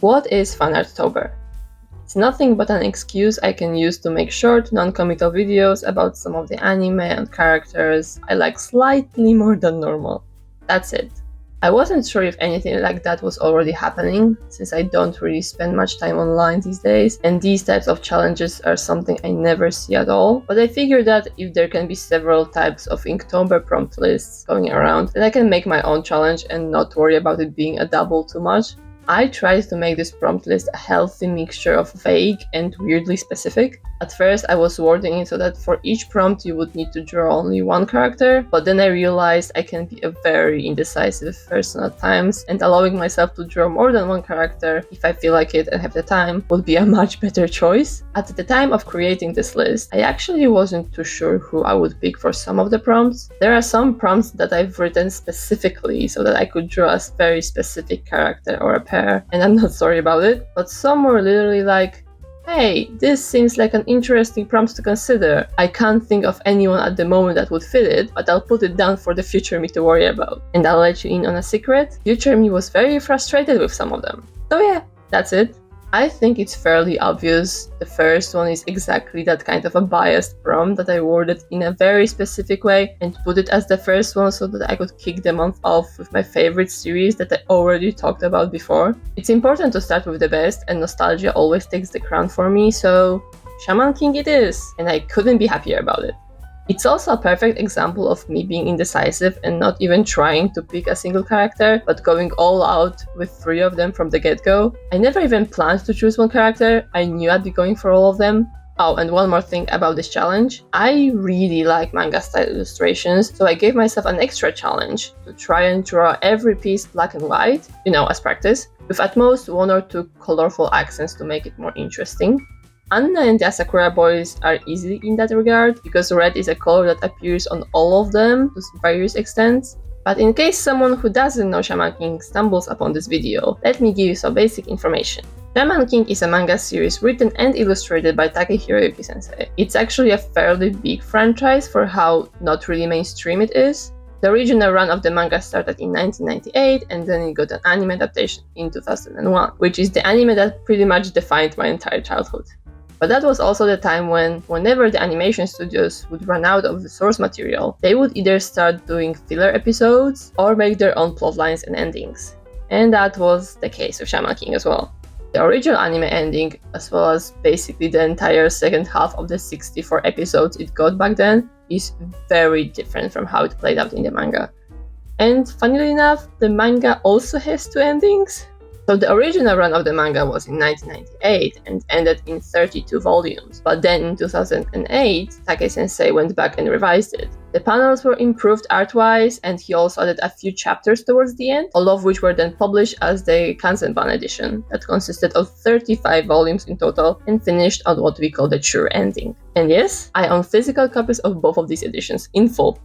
What is FANARTOBER? It's nothing but an excuse I can use to make short, non-committal videos about some of the anime and characters I like slightly more than normal. That's it. I wasn't sure if anything like that was already happening, since I don't really spend much time online these days, and these types of challenges are something I never see at all. But I figured that if there can be several types of Inktober prompt lists going around, then I can make my own challenge and not worry about it being a double too much. I tried to make this prompt list a healthy mixture of vague and weirdly specific. At first I was wording it so that for each prompt you would need to draw only one character, but then I realized I can be a very indecisive person at times, and allowing myself to draw more than one character, if I feel like it and have the time, would be a much better choice. At the time of creating this list, I actually wasn't too sure who I would pick for some of the prompts. There are some prompts that I've written specifically so that I could draw a very specific character or a pair, and I'm not sorry about it, but some were literally like, hey, this seems like an interesting prompt to consider. I can't think of anyone at the moment that would fit it, but I'll put it down for the future me to worry about. And I'll let you in on a secret, future me was very frustrated with some of them. So yeah, that's it. I think it's fairly obvious. The first one is exactly that kind of a biased prompt that I worded in a very specific way and put it as the first one so that I could kick the month off with my favorite series that I already talked about before. It's important to start with the best, and nostalgia always takes the crown for me, so Shaman King it is, and I couldn't be happier about it. It's also a perfect example of me being indecisive and not even trying to pick a single character, but going all out with 3 of them from the get-go. I never even planned to choose one character, I knew I'd be going for all of them. Oh, and one more thing about this challenge. I really like manga-style illustrations, so I gave myself an extra challenge to try and draw every piece black and white, as practice, with at most 1 or 2 colorful accents to make it more interesting. Anna and the Asakura boys are easy in that regard, because red is a color that appears on all of them to various extents. But in case someone who doesn't know Shaman King stumbles upon this video, let me give you some basic information. Shaman King is a manga series written and illustrated by Takehiro sensei. It's actually a fairly big franchise for how not really mainstream it is. The original run of the manga started in 1998, and then it got an anime adaptation in 2001, which is the anime that pretty much defined my entire childhood. But that was also the time when, whenever the animation studios would run out of the source material, they would either start doing filler episodes or make their own plotlines and endings. And that was the case with Shaman King as well. The original anime ending, as well as basically the entire second half of the 64 episodes it got back then, is very different from how it played out in the manga. And funnily enough, the manga also has 2 endings. So the original run of the manga was in 1998 and ended in 32 volumes, but then in 2008, Take-sensei went back and revised it. The panels were improved art-wise, and he also added a few chapters towards the end, all of which were then published as the Kanzenban edition, that consisted of 35 volumes in total and finished on what we call the true ending. And yes, I own physical copies of both of these editions in full.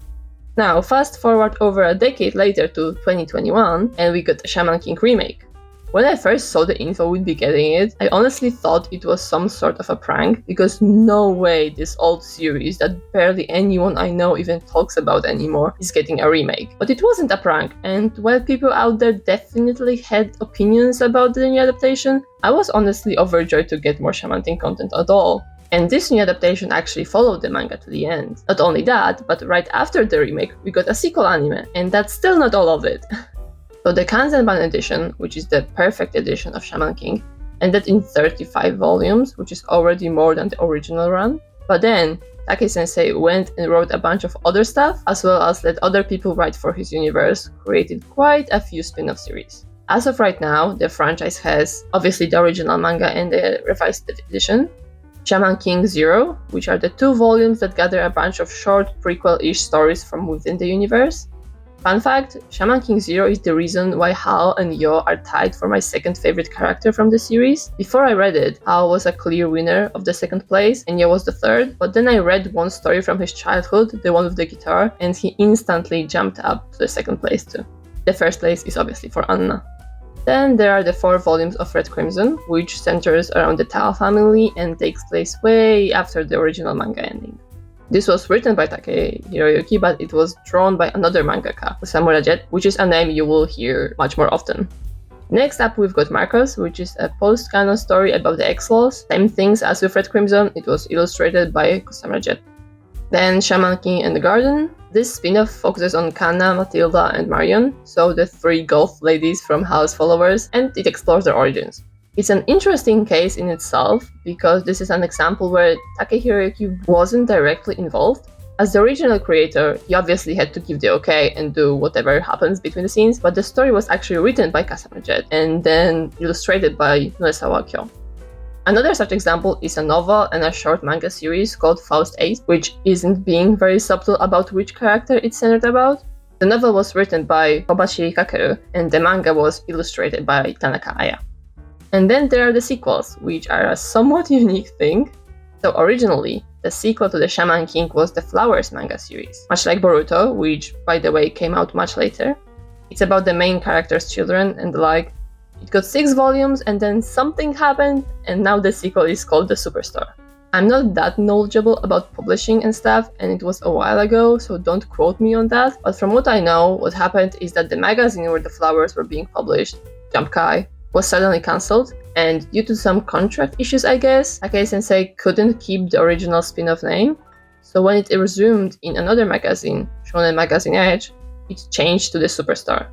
Now, fast forward over a decade later to 2021, and we got a Shaman King remake. When I first saw the info we'd be getting it, I honestly thought it was some sort of a prank, because no way this old series that barely anyone I know even talks about anymore is getting a remake. But it wasn't a prank, and while people out there definitely had opinions about the new adaptation, I was honestly overjoyed to get more Shaman King content at all. And this new adaptation actually followed the manga to the end. Not only that, but right after the remake, we got a sequel anime, and that's still not all of it. So the Kanzenban edition, which is the perfect edition of Shaman King, ended in 35 volumes, which is already more than the original run. But then, Take-sensei went and wrote a bunch of other stuff, as well as let other people write for his universe, created quite a few spin-off series. As of right now, the franchise has, obviously, the original manga and the revised edition, Shaman King Zero, which are the 2 volumes that gather a bunch of short prequel-ish stories from within the universe. Fun fact, Shaman King Zero is the reason why Hao and Yo are tied for my second favorite character from the series. Before I read it, Hao was a clear winner of the second place and Yo was the third, but then I read one story from his childhood, the one with the guitar, and he instantly jumped up to the second place too. The first place is obviously for Anna. Then there are the 4 volumes of Red Crimson, which centers around the Tao family and takes place way after the original manga ending. This was written by Take Hiroyuki, but it was drawn by another mangaka, Osamu Jet, which is a name you will hear much more often. Next up we've got Marcos, which is a post-canon story about the X-Laws. Same things as with Red Crimson, it was illustrated by Cassandra Jett. Then Shaman King and the Garden. This spin-off focuses on Kanna, Matilda, and Marion, so the 3 golf ladies from House followers, and it explores their origins. It's an interesting case in itself, because this is an example where Takehiro Yuki wasn't directly involved. As the original creator, he obviously had to give the okay and do whatever happens between the scenes, but the story was actually written by Cassandra Jett and then illustrated by Nuresawa Kyo. Another such example is a novel and a short manga series called Faust 8, which isn't being very subtle about which character it's centered about. The novel was written by Kobashi Kakeru, and the manga was illustrated by Tanaka Aya. And then there are the sequels, which are a somewhat unique thing. So originally, the sequel to the Shaman King was the Flowers manga series, much like Boruto, which, by the way, came out much later. It's about the main character's children and the like. It got 6 volumes and then something happened, and now the sequel is called The Superstar. I'm not that knowledgeable about publishing and stuff, and it was a while ago, so don't quote me on that, but from what I know, what happened is that the magazine where the flowers were being published, Jump Kai, was suddenly cancelled, and due to some contract issues I guess, Takei-sensei couldn't keep the original spin-off name, so when it resumed in another magazine, Shonen Magazine Edge, it changed to The Superstar.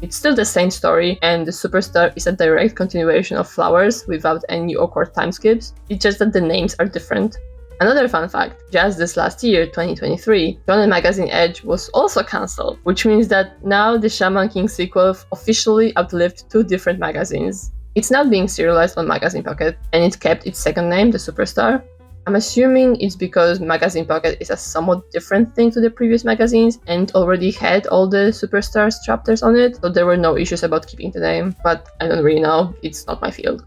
It's still the same story, and The Superstar is a direct continuation of Flowers without any awkward time skips, it's just that the names are different. Another fun fact, just this last year, 2023, Shonen Magazine Edge was also cancelled, which means that now the Shaman King sequel officially outlived 2 different magazines. It's not being serialized on Magazine Pocket, and it kept its second name, The Superstar. I'm assuming it's because Magazine Pocket is a somewhat different thing to the previous magazines, and it already had all the Superstars chapters on it, so there were no issues about keeping the name, but I don't really know, it's not my field.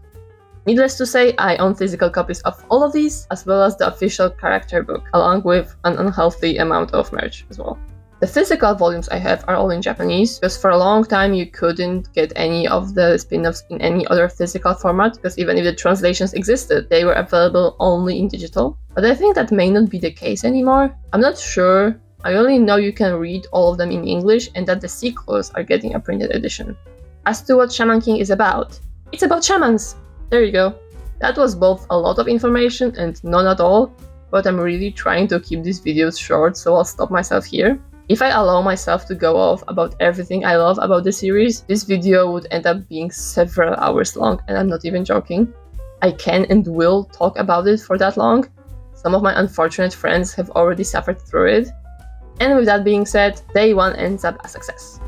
Needless to say, I own physical copies of all of these, as well as the official character book, along with an unhealthy amount of merch as well. The physical volumes I have are all in Japanese, because for a long time you couldn't get any of the spin-offs in any other physical format, because even if the translations existed, they were available only in digital. But I think that may not be the case anymore. I'm not sure. I only know you can read all of them in English and that the sequels are getting a printed edition. As to what Shaman King is about, it's about shamans! There you go. That was both a lot of information and none at all, but I'm really trying to keep these videos short, so I'll stop myself here. If I allow myself to go off about everything I love about the series, this video would end up being several hours long, and I'm not even joking. I can and will talk about it for that long. Some of my unfortunate friends have already suffered through it. And with that being said, day 1 ends up a success.